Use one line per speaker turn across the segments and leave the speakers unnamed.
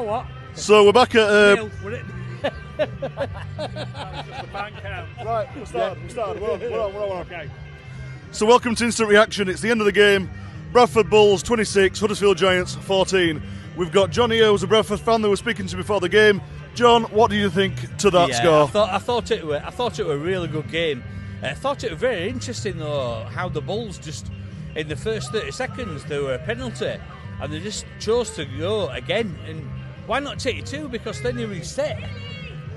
know what?
So we're back at...
Nil, were it?
Right, we started. We're on.
Okay.
So welcome to Instant Reaction. It's the end of the game. Bradford Bulls 26, Huddersfield Giants 14. We've got John here, who's a Bradford fan that we're speaking to before the game. John, what do you think to that score?
I thought it were a really good game. I thought it was very interesting though how the Bulls just in the first 30 seconds there were a penalty and they just chose to go again. And why not take it two? Because then you reset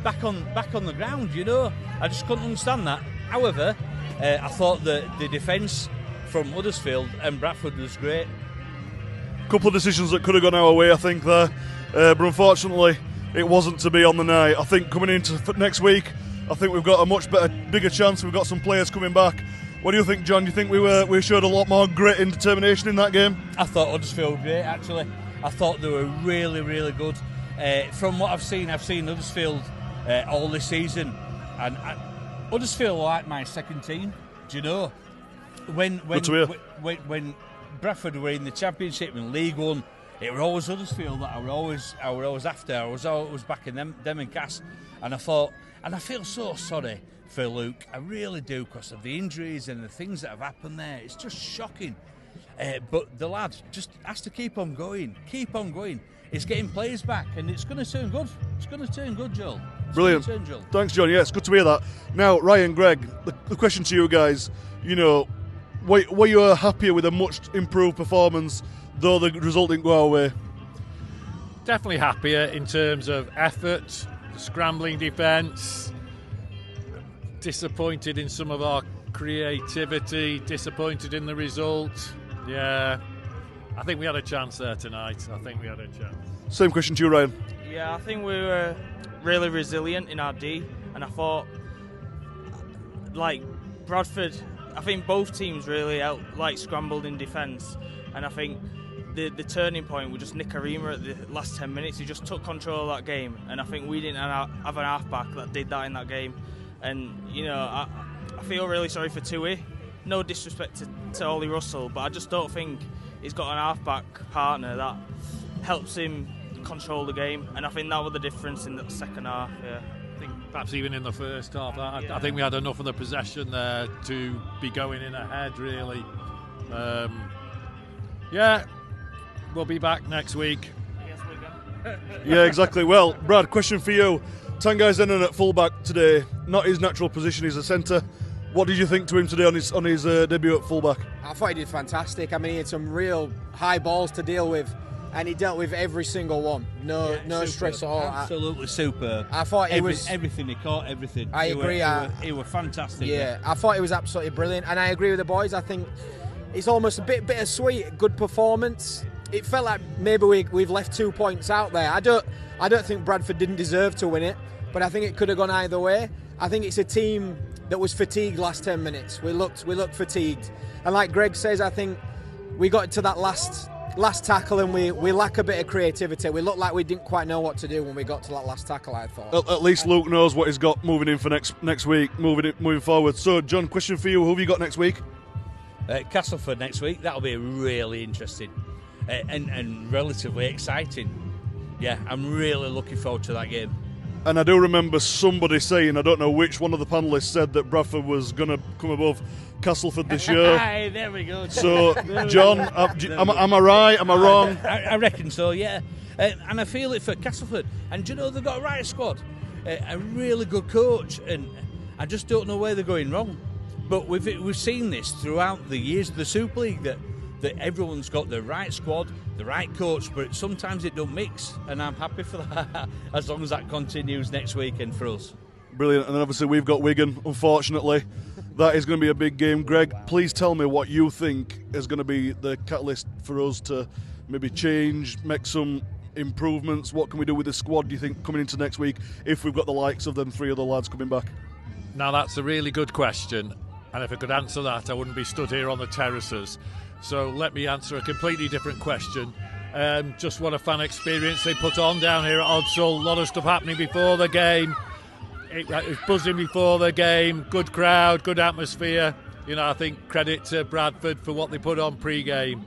back on the ground. You know, I just couldn't understand that. However, I thought that the defence from Huddersfield and Bradford was great.
Couple of decisions that could have gone our way, I think, there. But unfortunately, it wasn't to be on the night. I think coming into next week, I think we've got a much bigger chance. We've got some players coming back. What do you think, John? Do you think we showed a lot more grit and determination in that game?
I thought Huddersfield were great, actually. I thought they were really, really good. From what I've seen Huddersfield all this season. And Huddersfield are like my second team. Do you know? When Bradford were in the Championship in League One, it were always Huddersfield that I were always after. I was always backing them and Cass. And I thought, and I feel so sorry for Luke. I really do, because of the injuries and the things that have happened there. It's just shocking. But the lad just has to keep on going. It's getting players back, and it's going to turn good. It's going to turn good, Joel.
Brilliant. Thanks, John. Yeah, it's good to hear that. Now, Ryan, Greg, the question to you guys, you know, were you happier with a much improved performance, though the result didn't go our way?
Definitely happier in terms of effort, scrambling defence, disappointed in some of our creativity, disappointed in the result. Yeah, I think we had a chance there tonight.
Same question to you, Ryan.
Yeah, I think we were really resilient in our D, and I thought, like Bradford, I think both teams really scrambled in defence, and I think the turning point was just Nikorima at the last 10 minutes. He just took control of that game, and I think we didn't have an halfback that did that in that game. And you know, I feel really sorry for Tui. No disrespect to Ollie Russell, but I just don't think he's got an halfback partner that helps him control the game, and I think that was the difference in the second half. Yeah,
I think perhaps even in the first half, I think we had enough of the possession there to be going in ahead, really. Yeah, we'll be back next week.
Yes, we can.
Yeah, exactly. Well, Brad, question for you. Tanginoa at fullback today, not his natural position, he's a centre. What did you think to him today on his debut at fullback?
I thought he did fantastic. I mean, he had some real high balls to deal with, and he dealt with every single one. No stress at all.
Absolutely superb.
I thought he was
everything. He caught everything.
I agree.
He was fantastic.
Yeah, I thought he was absolutely brilliant, and I agree with the boys. I think it's almost a bit bittersweet. Good performance. It felt like maybe we've left 2 points out there. I don't think Bradford didn't deserve to win it, but I think it could have gone either way. I think it's a team that was fatigued last 10 minutes. We looked fatigued, and like Greg says, I think we got to that last tackle and we lack a bit of creativity. We looked like we didn't quite know what to do when we got to that last tackle, I thought.
At least Luke knows what he's got moving in for next week, moving forward. So, John, question for you: who have you got next week?
Castleford next week. That'll be really interesting and relatively exciting. Yeah, I'm really looking forward to that game.
And I do remember somebody saying, I don't know which one of the panellists said that Bradford was going to come above Castleford this year.
Hey, there we go.
So, John, am I right? Am I wrong?
I reckon so, yeah. And I feel it for Castleford. And you know, they've got a right squad, a really good coach, and I just don't know where they're going wrong. But we've seen this throughout the years of the Super League, that everyone's got the right squad, the right coach, but sometimes it don't mix, and I'm happy for that as long as that continues next weekend for us.
Brilliant. And then obviously we've got Wigan, unfortunately. That is going to be a big game. Greg, please tell me what you think is going to be the catalyst for us to maybe change, make some improvements. What can we do with the squad, do you think, coming into next week, if we've got the likes of them three other lads coming back?
Now, that's a really good question, and if I could answer that, I wouldn't be stood here on the terraces. So let me answer a completely different question. Just what a fan experience they put on down here at Oddsall. A lot of stuff happening before the game. It was buzzing before the game. Good crowd, good atmosphere. You know, I think credit to Bradford for what they put on pre-game.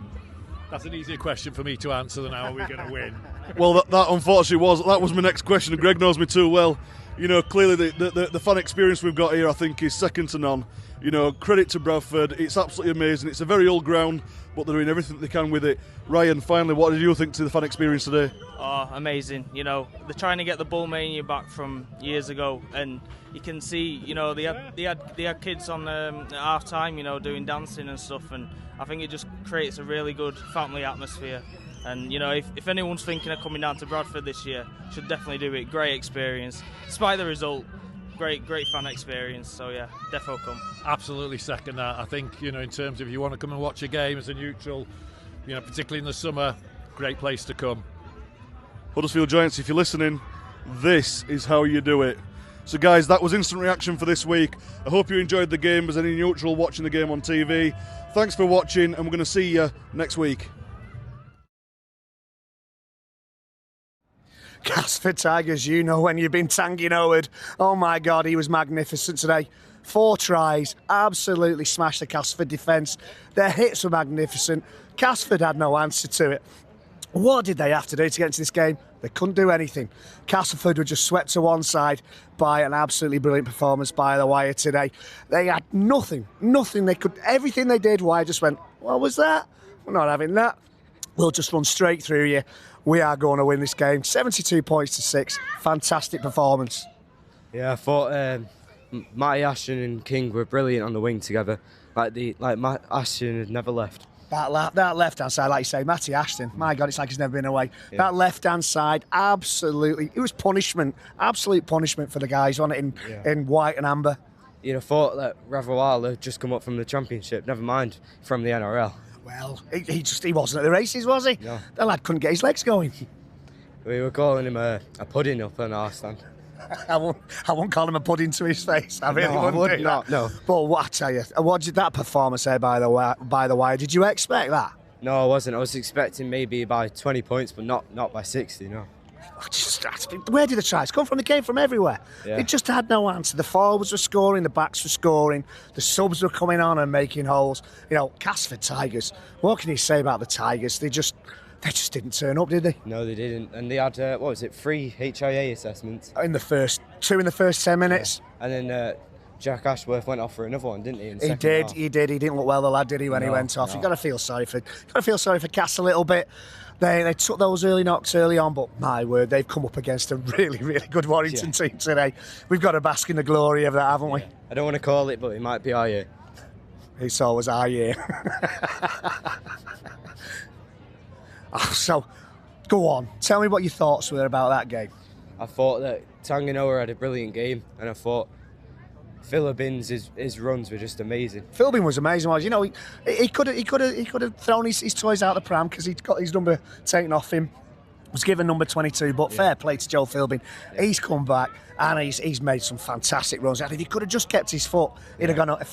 That's an easier question for me to answer than how are we going to win.
Well, that unfortunately that was my next question, and Greg knows me too well. You know, clearly the fan experience we've got here, I think, is second to none. You know, credit to Bradford. It's absolutely amazing. It's a very old ground, but they're doing everything they can with it. Ryan, finally, what did you think to the fan experience today?
Oh, amazing. You know, they're trying to get the bull mania back from years ago, and you can see, you know, they had kids on at half time, you know, doing dancing and stuff, and I think it just creates a really good family atmosphere. And, you know, if anyone's thinking of coming down to Bradford this year, should definitely do it. Great experience. Despite the result, great fan experience. So, yeah, defo come.
Absolutely second that. I think, you know, in terms of if you want to come and watch a game as a neutral, you know, particularly in the summer, great place to come.
Huddersfield Giants, if you're listening, this is how you do it. So guys, that was instant reaction for this week. I hope you enjoyed the game as any neutral watching the game on TV. Thanks for watching, and we're going to see you next week.
Castleford Tigers, you know when you've been Tanginoa'd. Oh my God, he was magnificent today. 4 tries, absolutely smashed the Castleford defence. Their hits were magnificent. Castleford had no answer to it. What did they have to do to get into this game? They couldn't do anything. Castleford were just swept to one side by an absolutely brilliant performance by the Wire today. They had nothing. Everything they did, Wire just went, what was that? We're not having that. We'll just run straight through you. We are going to win this game. 72 points to 6. Fantastic performance.
Yeah, I thought Matty Ashton and King were brilliant on the wing together. Matt Ashton had never left.
That left-hand side, like you say, Matty Ashton, my God, it's like he's never been away. Yeah. That left-hand side, absolutely, it was punishment, absolute punishment for the guys on it in white and amber.
You'd have thought that Ravawala had just come up from the Championship, never mind from the NRL.
Well, he wasn't at the races, was he?
No.
The lad couldn't get his legs going.
We were calling him a pudding up on our stand.
I won't call him a pudding to his face. I really
would not. No.
But what I tell you, what did that performance say by the Wire? Did you expect that?
No, I wasn't. I was expecting maybe by 20 points, but not by 60. No.
Where did the tries come from? They came from everywhere. Yeah. It just had no answer. The forwards were scoring, the backs were scoring, the subs were coming on and making holes. You know, Castleford Tigers. What can you say about the Tigers? They just didn't turn up, did they?
No, they didn't. And they had 3 HIA assessments.
In the first 10 minutes.
Yeah. And then Jack Ashworth went off for another one, didn't he?
He did. He didn't look well, the lad, did he, when he went off? You've got to feel sorry for Cass a little bit. They took those early knocks early on, but my word, they've come up against a really, really good Warrington team today. We've got to bask in the glory of that, haven't we?
I don't want to call it, but it might be our year.
It's always our year. So, go on. Tell me what your thoughts were about that game.
I thought that Tanginoa had a brilliant game, and I thought Philbin's his runs were just amazing.
Philbin was amazing. You know, he could have thrown his toys out the pram because he'd got his number taken off him. Was given number 22, but fair play to Joe Philbin. Yeah. He's come back and he's made some fantastic runs. And if he could have just kept his foot, he'd have gone over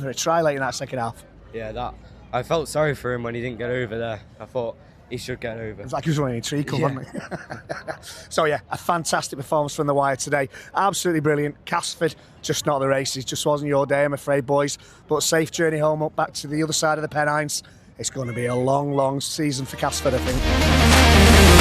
for a try late in that second half.
Yeah, I felt sorry for him when he didn't get over there. I thought he should get over.
It was like he was running in treacle, wasn't he? So, yeah, a fantastic performance from the Wire today. Absolutely brilliant. Castleford, just not the races. Just wasn't your day, I'm afraid, boys. But safe journey home up back to the other side of the Pennines. It's going to be a long, long season for Castleford, I think.